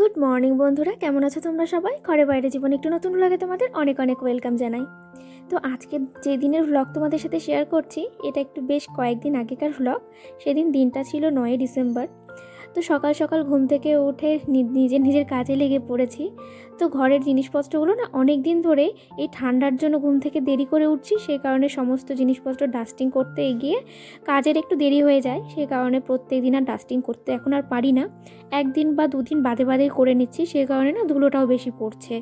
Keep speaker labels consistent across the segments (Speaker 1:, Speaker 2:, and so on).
Speaker 1: Good morning বন্ধুরা, কেমন আছো তোমরা সবাই? ঘরে বাইরে জীবনে একটু নতুন লাগে তোমাদের অনেক অনেক ওয়েলকাম জানাই। তো আজকে যে দিনের ভ্লগ তোমাদের সাথে শেয়ার করছি, এটা একটু বেশ কয়েকদিন আগেকার ভ্লগ। সেদিন দিনটা ছিল 9 ডিসেম্বর। তো সকাল সকাল ঘুম থেকে উঠে নিজের কাজে লেগে পড়েছি। তো ঘরের জিনিসপত্রগুলো না অনেক দিন ধরে এই ঠান্ডার জন্য ঘুম থেকে দেরি করে উঠছি, সেই কারণে সমস্ত জিনিসপত্র ডাস্টিং করতে গিয়ে কাজের একটু দেরি হয়ে যায়। সেই কারণে প্রত্যেক দিন আর ডাস্টিং করতে এখন আর পারি না, একদিন বা দুদিন বাদে বাদে করে নিচ্ছি। সেই কারণে না ধুলোটাও বেশি পড়ছে।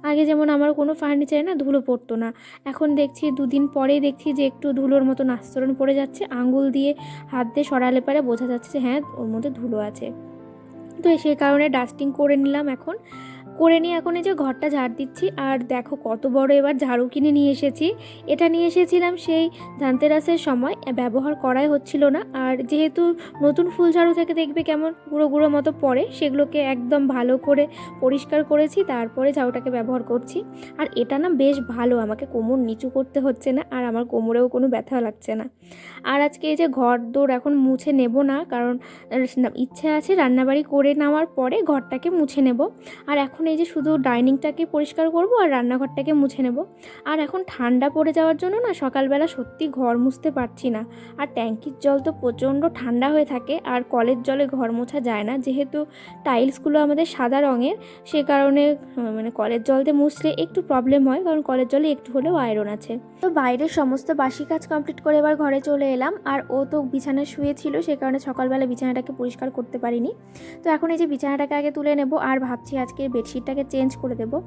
Speaker 1: আগে যেমন আমার কোনো ফার্নিচারে না ধুলো পড়তো না, এখন দেখছি দুদিন পরেই দেখছি যে একটু ধুলোর মতন আস্তরণ পড়ে যাচ্ছে। আঙুল দিয়ে হাত দিয়ে সরালে পারে বোঝা যাচ্ছে যে হ্যাঁ ওর মধ্যে ধুলো আছে। তো সেই কারণে ডাস্টিং করে নিলাম, এখন করে নিয়ে এখন এই যে ঘরটা ঝাড় দিচ্ছি। আর দেখো কত বড় এবার ঝাড়ু কিনে নিয়ে এসেছি। এটা নিয়ে এসেছিলাম সেই ধানতেরাসের সময়, ব্যবহার করাই হচ্ছিল না। আর যেহেতু নতুন ফুল ঝাড়ু থেকে দেখবে কেমন গুঁড়ো গুঁড়ো মতো পড়ে, সেগুলোকে একদম ভালো করে পরিষ্কার করেছি, তারপরে ঝাড়ুটাকে ব্যবহার করছি। আর এটা না বেশ ভালো, আমাকে কোমর নিচু করতে হচ্ছে না, আর আমার কোমরেও কোনো ব্যথা লাগছে না। আর আজকে এই যে ঘর দৌড় এখন মুছে নেব না, কারণ ইচ্ছে আছে রান্নাবাড়ি করে নেওয়ার পরে ঘরটাকে মুছে নেব। আর এখন এই যে শুধু ডাইনিংটাকে পরিষ্কার করব আর রান্নাঘরটাকে মুছে নেব। আর এখন ঠান্ডা পড়ে যাওয়ার জন্য না সকালবেলা সত্যি ঘর মুছতে পারছি না। আর ট্যাঙ্কির জল তো প্রচণ্ড ঠান্ডা হয়ে থাকে, আর কলের জলে ঘর মোছা যায় না, যেহেতু টাইলসগুলো আমাদের সাদা রঙের। সে কারণে মানে কলের জল দিয়ে মুছলে একটু প্রবলেম হয়, কারণ কলের জলে একটু হলেও আয়রন আছে। তো বাইরের সমস্ত বাসি কাজ কমপ্লিট করে এবার ঘরে চলে এলাম। আর ও তো বিছানায় শুয়েছিল, সে কারণে সকালবেলা বিছানাটাকে পরিষ্কার করতে পারিনি। তো এখন এই যে বিছানাটাকে আগে তুলে নেব, আর ভাবছি আজকে বেডশিটটাকে চেঞ্জ করে দেবো।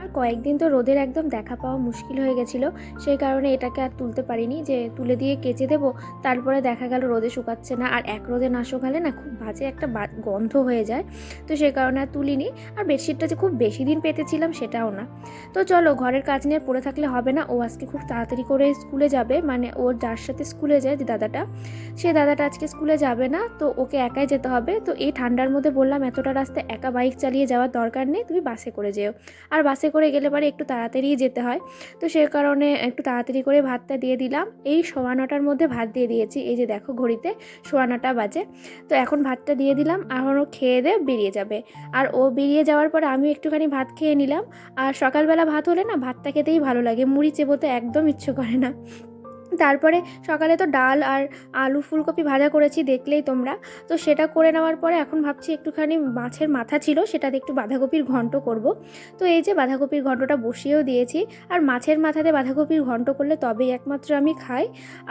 Speaker 1: আর কয়েকদিন তো রোদের একদম দেখা পাওয়া মুশকিল হয়ে গেছিলো, সেই কারণে এটাকে আর তুলতে পারিনি, যে তুলে দিয়ে কেচে দেবো। তারপরে দেখা গেল রোদে শুকাচ্ছে না, আর এক রোদে না শুকালে না খুব বাজে একটা গন্ধ হয়ে যায়। তো সেই কারণে আর তুলিনি। আর বেডশিটটা যে খুব বেশি দিন পেতেছিলাম সেটাও না। তো চলো, ঘরের কাজ নিয়ে পড়ে থাকলে হবে না। ও আজকে খুব তাড়াতাড়ি করে স্কুলে যাবে, মানে ওর যার সাথে স্কুলে যায় যে দাদাটা, সে দাদাটা আজকে স্কুলে যাবে না, তো ওকে একাই যেতে হবে। তো এই ঠান্ডার মধ্যে বললাম এতটা রাস্তায় একা বাইক চালিয়ে যাওয়ার দরকার নেই, তুমি বাসে করে যেও। আর বাসে করে গেলে পরে একটু তাড়াতাড়ি যেতে হয়। তো সে কারণে একটু তাড়াতাড়ি করে ভাতটা দিয়ে দিলাম। এই 9:15টার মধ্যে ভাত দিয়ে দিয়েছি, এই যে দেখো ঘড়িতে 9:15 বাজে। তো এখন ভাতটা দিয়ে দিলাম, এখন ও খেয়ে দিয়ে বেরিয়ে যাবে। আর ও বেরিয়ে যাওয়ার পরে আমি একটুখানি ভাত খেয়ে নিলাম। আর সকালবেলা ভাত হলে না ভাতটা খেতেই ভালো লাগে, মুড়ি চেবোতে একদম ইচ্ছে করে না। তারপরে সকালে তো ডাল আর আলু ফুলকপি ভাজা করেছি, দেখলেই তোমরা। তো সেটা করে নেওয়ার পরে এখন ভাবছি একটুখানি মাছের মাথা ছিল, সেটাতে একটু বাঁধাকপির ঘন্ট করব। তো এই যে বাঁধাকপির ঘন্টটা বসিয়েও দিয়েছি। আর মাছের মাথাতে বাঁধাকপির ঘন্ট করলে তবেই একমাত্র আমি খাই।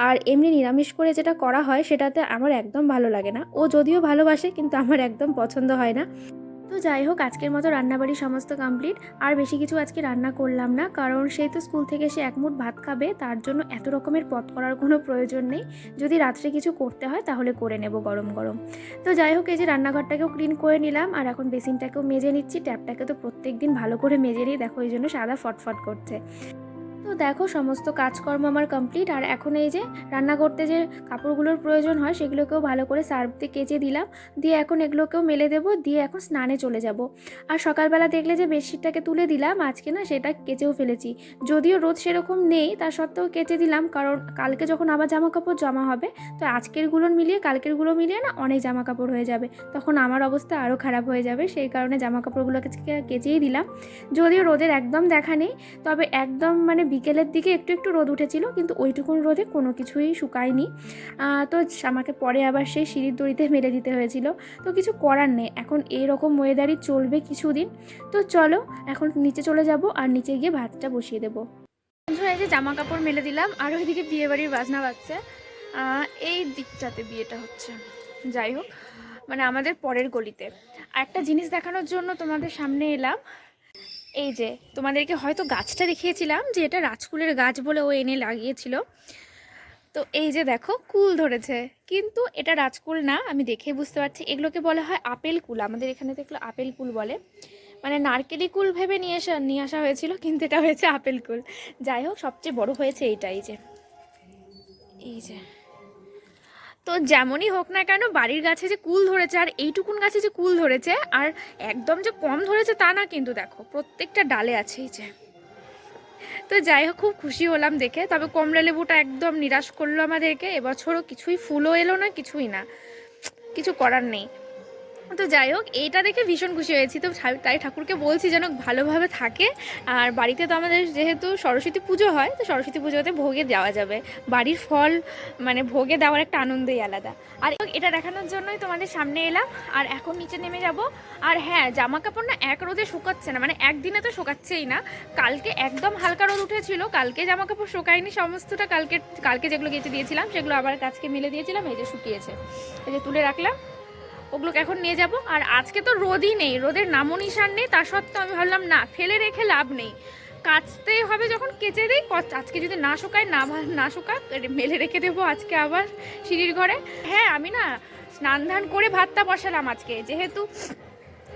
Speaker 1: আর এমনি নিরামিষ করে যেটা করা হয় সেটাতে আমার একদম ভালো লাগে না। ও যদিও ভালোবাসে, কিন্তু আমার একদম পছন্দ হয় না। তো যাই হোক, আজকের মতো রান্নাবাড়ি সমস্ত কমপ্লিট। আর বেশি কিছু আজকে রান্না করলাম না, কারণ সেই তো স্কুল থেকে এসে এক মুঠ ভাত খাবে, তার জন্য এত রকমের পদ করার কোনো প্রয়োজন নেই। যদি রাত্রে কিছু করতে হয় তাহলে করে নেব গরম গরম। তো যাই হোক, এই যে রান্নাঘরটাকেও ক্লিন করে নিলাম, আর এখন বেসিনটাকেও মেজে নিচ্ছি। ট্যাপটাকে তো প্রত্যেক দিন ভালো করে মেজে নিই, দেখো এই জন্য সাদা ফটফট করছে। তো দেখো সমস্ত কাজকর্ম আমার কমপ্লিট। আর এখন এই যে রান্না করতে যে কাপড়গুলোর প্রয়োজন হয় সেগুলোকেও ভালো করে সার্ফ দিয়ে কেচে দিলাম, দিয়ে এখন এগুলোকেও মেলে দেবো, দিয়ে এখন স্নানে চলে যাব। আর সকালবেলা দেখলে যে বেডশিটটাকে তুলে দিলাম, আজকে না সেটা কেচেও ফেলেছি। যদিও রোদ সেরকম নেই, তা সত্ত্বেও কেচে দিলাম, কারণ কালকে যখন আবার জামা কাপড় জমা হবে, তো আজকেরগুলো মিলিয়ে কালকেরগুলো মিলিয়ে না অনেক জামা কাপড় হয়ে যাবে, তখন আমার অবস্থা আরও খারাপ হয়ে যাবে। সেই কারণে জামা কাপড়গুলোকে কেচেই দিলাম। যদিও রোদের একদম দেখা নেই, তবে একদম মানে বিকেলের দিকে একটু একটু রোদ উঠেছিল, কিন্তু ওইটুকুন রোদে কোনো কিছুই শুকায়নি। তো আমাকে পরে আবার সেই সিঁড়ির দড়িতে মেলে দিতে হয়েছিল। তো কিছু করার নেই, এখন এইরকম ওয়েদারই চলবে কিছুদিন। তো চলো এখন নিচে চলে যাব, আর নিচে গিয়ে ভাতটা বসিয়ে দেবো। বন্ধুরা, এই যে জামা কাপড় মেলে দিলাম, আর ওইদিকে বিয়ে বাড়ির বাজনা বাজছে। এই দিকটাতে বিয়েটা হচ্ছে। যাই হোক, মানে আমাদের পরের গলিতে। আর একটা জিনিস দেখানোর জন্য তোমাদের সামনে এলাম। এই যে তোমাদেরকে হয়তো গাছটা দেখিয়েছিলাম, যে এটা রাজকুলের গাছ বলে ও এনে লাগিয়েছিল। তো এই যে দেখো কুল ধরেছে, কিন্তু এটা রাজকুল না, আমি দেখে বুঝতে পারছি। এগুলোকে বলা হয় আপেল কুল, আমাদের এখানে দেখলো আপেল কুল বলে। মানে নারকেলি কুল ভেবে নিয়ে আসা হয়েছিল, কিন্তু এটা হয়েছে আপেল কুল। যাই হোক, সবচেয়ে বড় হয়েছে এইটাই, যে এই যে। তো যেমনই হোক না কেন, বাড়ির গাছে যে কুল ধরেছে, আর এইটুকুন গাছে যে কুল ধরেছে, আর একদম যে কম ধরেছে তা না, কিন্তু দেখো প্রত্যেকটা ডালে আছে এই যে। তো যাই হোক, খুব খুশি হলাম দেখে। তবে কমলা লেবুটা একদম নিরাশ করলো আমাদেরকে, এবছরও কিছুই ফুলও এলো না, কিছুই না, কিছু করার নেই। তো যাই হোক, এইটা দেখে ভীষণ খুশি হয়েছি। তো তাই ঠাকুরকে বলছি যেন ভালোভাবে থাকে। আর বাড়িতে তো আমাদের যেহেতু সরস্বতী পুজো হয়, তো সরস্বতী পুজোতে ভোগে দেওয়া যাবে। বাড়ির ফল মানে ভোগে দেওয়ার একটা আনন্দই আলাদা। আর এটা দেখানোর জন্যই তোমাদের সামনে এলাম। আর এখন নিচে নেমে যাব। আর হ্যাঁ, জামা কাপড় না এক রোদে শুকাচ্ছে না, মানে একদিনে তো শুকাচ্ছেই না। কালকে একদম হালকা রোদ উঠেছিল, কালকে জামা কাপড় শুকায়নি সমস্তটা। কালকে যেগুলো গেঁচে দিয়েছিলাম সেগুলো আবার কাচকে মেলে দিয়েছিলাম, এই যে শুকিয়েছে, এই যে তুলে রাখলাম। ওগুলোকে এখন নিয়ে যাব। আর আজকে তো রোদই নেই, রোদের নামও নিশান নেই। তা সত্ত্বেও আমি ভাবলাম না, ফেলে রেখে লাভ নেই, কাচতেই হবে। যখন কেচে দিই, আজকে যদি না শুকায় না শুকাক, মেলে রেখে দেবো আজকে আবার সিঁড়ির ঘরে। হ্যাঁ, আমি না স্নান ধান করে ভাতটা বসালাম আজকে, যেহেতু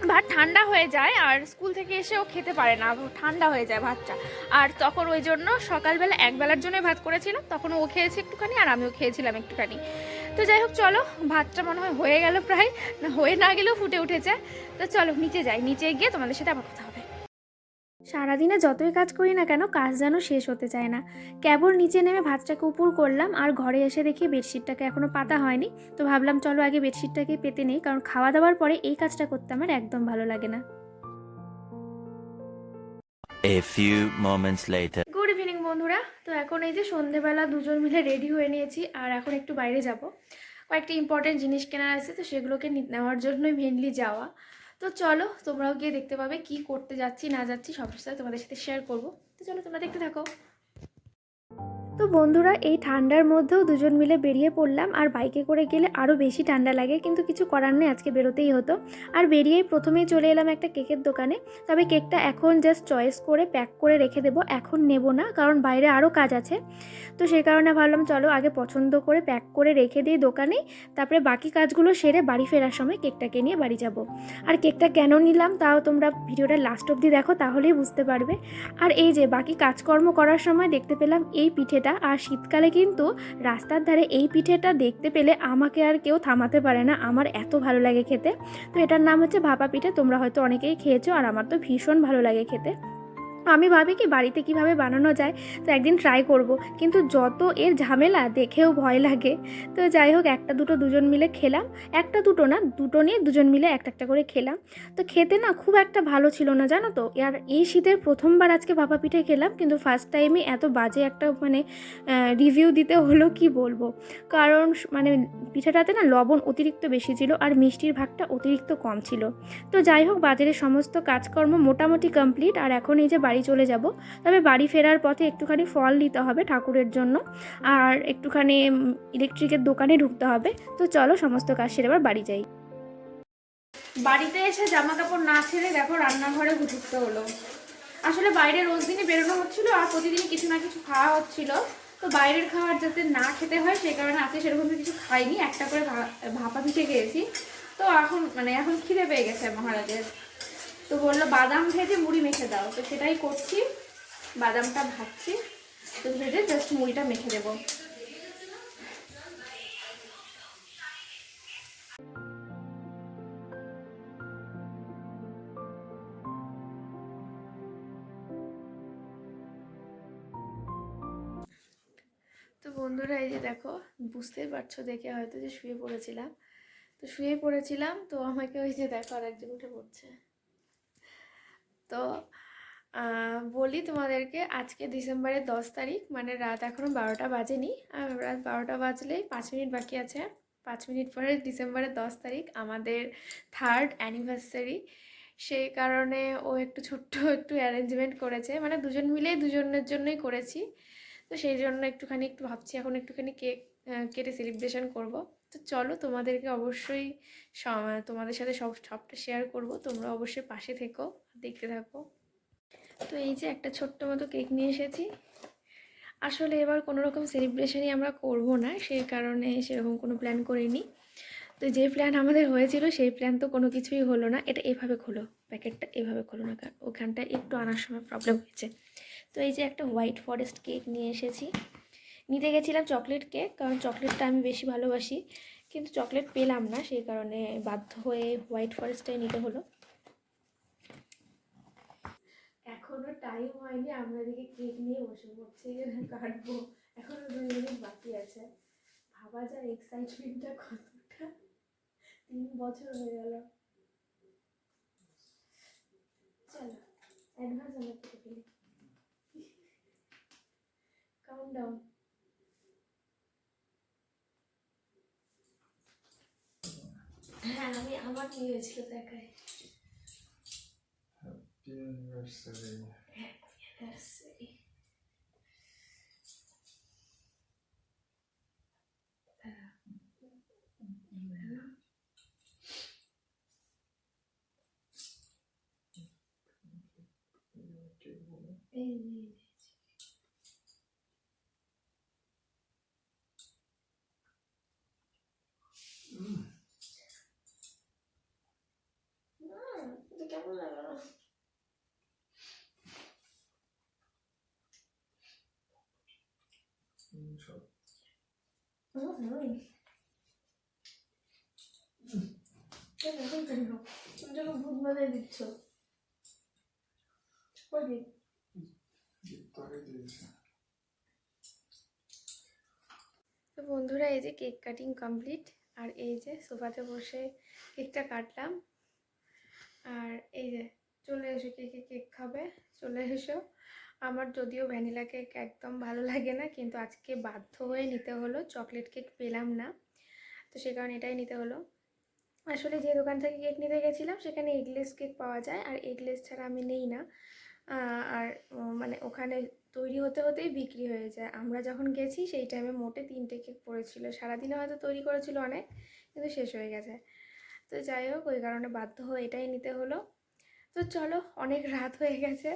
Speaker 1: ভাত ঠান্ডা হয়ে যায় আর স্কুল থেকে এসেও খেতে পারে না, ঠান্ডা হয়ে যায় ভাতটা। আর তখন ওই জন্য সকালবেলা একবেলার জন্যই ভাত করেছিলাম, তখন ও খেয়েছে একটুখানি আর আমিও খেয়েছিলাম একটুখানি। তো যাই হোক, চলো, ভাতটা মনে হয় হয়ে গেল প্রায়, না হয়ে না গেলেও ফুটে উঠেছে। তো চলো নিচে যাই, নিচে গিয়ে তোমাদের সাথে আবার কথা হবে। সারাদিনে যতই কাজ করি না কেন, কাজ যেন শেষ হতে চায় না। কেবল নিচে নেমে ভাতটাকে উপর করলাম আর ঘরে এসে দেখি বেডশিটটাকে এখনও পাতা হয়নি। তো ভাবলাম চলো আগে বেডশিটটাকে পেতে নেই, কারণ খাওয়া দাওয়ার পরে এই কাজটা করতে আমার একদম ভালো লাগে না।
Speaker 2: A few moments later.
Speaker 1: Good evening বন্ধুরা। তো এখন এই যে সন্ধেবেলা দুজন মিলে রেডি হয়ে নিয়েছি, আর এখন একটু বাইরে যাব। কয়েকটা ইম্পর্টেন্ট জিনিস কেনার আছে, তো সেগুলোকে নেওয়ার জন্যই মেনলি যাওয়া। তো চলো, তোমরাও গিয়ে দেখতে পাবে কি করতে যাচ্ছি না যাচ্ছি, সব সাথে তোমাদের সাথে শেয়ার করবো। তো চলো, তোমরা দেখতে থাকো। তো বন্ধুরা, এই ঠান্ডার মধ্যেও দুজন মিলে বেরিয়ে পড়লাম। আর বাইকে করে গেলে আরও বেশি ঠান্ডা লাগে, কিন্তু কিছু করার নেই, আজকে বেরোতেই হতো। আর বেরিয়েই প্রথমেই চলে এলাম একটা কেকের দোকানে। তবে কেকটা এখন জাস্ট চয়েস করে প্যাক করে রেখে দেবো, এখন নেব না, কারণ বাইরে আরও কাজ আছে। তো সেই কারণে ভাবলাম চলো আগে পছন্দ করে প্যাক করে রেখে দিই দোকানেই, তারপরে বাকি কাজগুলো সেরে বাড়ি ফেরার সময় কেকটাকে নিয়ে বাড়ি যাব। আর কেকটা কেন নিলাম তাও তোমরা ভিডিওটা লাস্ট অবধি দেখো, তাহলেই বুঝতে পারবে। আর এই যে বাকি কাজকর্ম করার সময় দেখতে পেলাম এই পিঠেটা, আর শীতকালে কিন্তু রাস্তার ধারে এই পিঠেটা দেখতে পেলে আমাকে আর কেউ থামাতে পারে না, আমার এত ভালো লাগে খেতে। তো এটার নাম হচ্ছে ভাপা পিঠে, তোমরা হয়তো অনেকেই খেয়েছো, আর আমার তো ভীষণ ভালো লাগে খেতে। আমি ভাবি কি বাড়িতে কিভাবে বানানো যায়, তো একদিন ট্রাই করব, কিন্তু যত এর ঝামেলা দেখেও ভয় লাগে। তো যাই হোক, একটা দুটো দুজন মিলে খেলাম, একটা দুটো না, দুটো নিয়ে দুজন মিলে একটা একটা করে খেলাম। তো খেতে না খুব একটা ভালো ছিল না, জানো তো। আর এই শীতের প্রথমবার আজকে ভাপা পিঠে খেলাম, কিন্তু ফার্স্ট টাইমে এত বাজে একটা মানে রিভিউ দিতে হলো, কি বলবো। কারণ মানে পিঠেটাতে না লবণ অতিরিক্ত বেশি ছিল, আর মিষ্টির ভাগটা অতিরিক্ত কম ছিল। তো যাই হোক, বাজারের সমস্ত কাজকর্ম মোটামুটি কমপ্লিট, আর এখন এই যে বাড়ি চলে যাব। তবে বাড়ি ফেরার পথে একটুখানি ফল নিতে হবে ঠাকুরের জন্য, আর একটুখানি ইলেকট্রিকের দোকানে ঢুকতে হবে। তো চলো সমস্ত কাজ সেরে এবার বাড়ি যাই। বাড়িতে এসে জামা কাপড় না ছেড়ে দেখো রান্নাঘরে ঢুকতে হলো। আসলে বাইরে রোজ দিনই বেরোনো হচ্ছিল, আর প্রতিদিনই কিছু না কিছু খাওয়া হচ্ছিল। তো বাইরের খাবার যাতে না খেতে হয় সেই কারণে আজকে সেরকম কিছু খাইনি, একটা করে ভাপা পিঠে খেয়েছি। তো এখন খিদে পেয়ে গেছে মহারাজের। তো বললো বাদাম ভেজে মুড়ি মেখে দাও, তো সেটাই করছি, বাদামটা ভাজছি। তো ভেজে জাস্ট মুড়িটা মেখে দেবো। তো বন্ধুরা, এই যে দেখো, বুঝতেই পারছো দেখে হয়তো যে শুয়ে পড়েছিলাম। তো আমাকে ওই যে দেখো আর একজন উঠে পড়ছে। তো বলি তোমাদেরকে, আজকে ডিসেম্বরের 10 তারিখ, মানে রাত এখনও 12টা বাজেনি। আর রাত 12টা বাজলেই 5 মিনিট বাকি আছে। 5 মিনিট পরে ডিসেম্বরের 10 তারিখ, আমাদের থার্ড অ্যানিভার্সারি। সেই কারণে ও একটু ছোট্ট একটু অ্যারেঞ্জমেন্ট করেছে, মানে দুজন মিলেই দুজনের জন্যই করেছি। তো সেই জন্য একটু ভাবছি এখন একটুখানি কেক কেটে সেলিব্রেশন করব। তো চলো, তোমাদেরকে অবশ্যই তোমাদের সাথে সবটা শেয়ার করব, তোমরা অবশ্যই পাশে থেকো, দেখতে থাকো। তো এই যে একটা ছোট্ট মতো কেক নিয়ে এসেছি। আসলে এবার কোনো রকম সেলিব্রেশনই আমরা করব না, সেই কারণে সেরকম কোনো প্ল্যান করিনি। তো যে প্ল্যান আমাদের হয়েছিল সেই প্ল্যান তো কোনো কিছুই হলো না। এটা এভাবে খোলো, প্যাকেটটা এভাবে খোলো না, কারণ ওখানটায় একটু আনার সময় প্রবলেম হয়েছে। তো এই যে একটা হোয়াইট ফরেস্ট কেক নিয়ে এসেছি। নিতে গেছিলাম চকলেট কেক, কারণ চকলেটটা আমি বেশি ভালোবাসি, কিন্তু চকলেট পেলাম না, সেই কারণে বাধ্য হয়ে হোয়াইট ফরেস্টটাই নিতে হলো। এখনো টাইম হয়নি, আমরা এদিকে কেক নিয়ে বসে পড়ছি যে কাটবো। এখনো 2 মিনিট বাকি আছে। ভাবা যায় এক্সাইটমেন্টটা কতটা, 3 বছর হয়ে গেল। চলো অ্যাডভান্স আমরা কেটে ফেলি। Count down. হ্যাঁ আমি আমার কি হয়েছিল দেখাই।
Speaker 3: Happy anniversary.
Speaker 1: Happy anniversary. কেমন লাগলো? তুমি যখন ভূত বানিয়ে দিচ্ছ তো বন্ধুরা, এই যে কেক কাটিং কমপ্লিট, আর এই যে সোফাতে বসে কেকটা কাটলাম। আর এই যে চলে এসো, কেক খাবে, চলে এসো। আমার যদিও ভ্যানিলা কেক একদম ভালো লাগে না, কিন্তু আজকে বাধ্য হয়ে নিতে হলো, চকলেট কেক পেলাম না, তো সে কারণে এটাই নিতে হলো। আসলে যে দোকান থেকে কেক নিতে গেছিলাম সেখানে এগলেস কেক পাওয়া যায়, আর এগলেস ছাড়া আমি নেই না। আর মানে ওখানে তৈরি হতে হতেই বিক্রি হয়ে যায়। আমরা যখন গেছি সেই টাইমে মোটে 3টে কেক পড়েছিল, সারাদিনে হয়তো তৈরি করেছিল অনেক, কিন্তু শেষ হয়ে গেছে। তো যাই হোক, ওই কারণে বাধ্য হয়ে এটাই নিতে হলো। তো চলো, অনেক রাত হয়ে গেছে,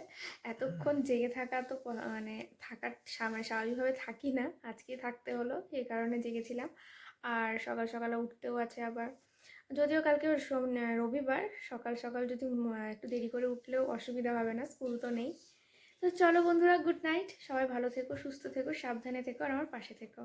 Speaker 1: এতক্ষণ জেগে থাকা তো মানে থাকার সামনে স্বাভাবিকভাবে থাকি না, আজকে থাকতে হলো, এই কারণে জেগেছিলাম। আর সকাল সকালে উঠতেও আছে আবার, যদিও কালকে রবিবার, সকাল সকাল যদি একটু দেরি করে উঠলেও অসুবিধা হবে না, স্কুল তো নেই। তো চলো বন্ধুরা, গুড নাইট, সবাই ভালো থেকো, সুস্থ থেকো, সাবধানে থেকো, আর আমার পাশে থেকো।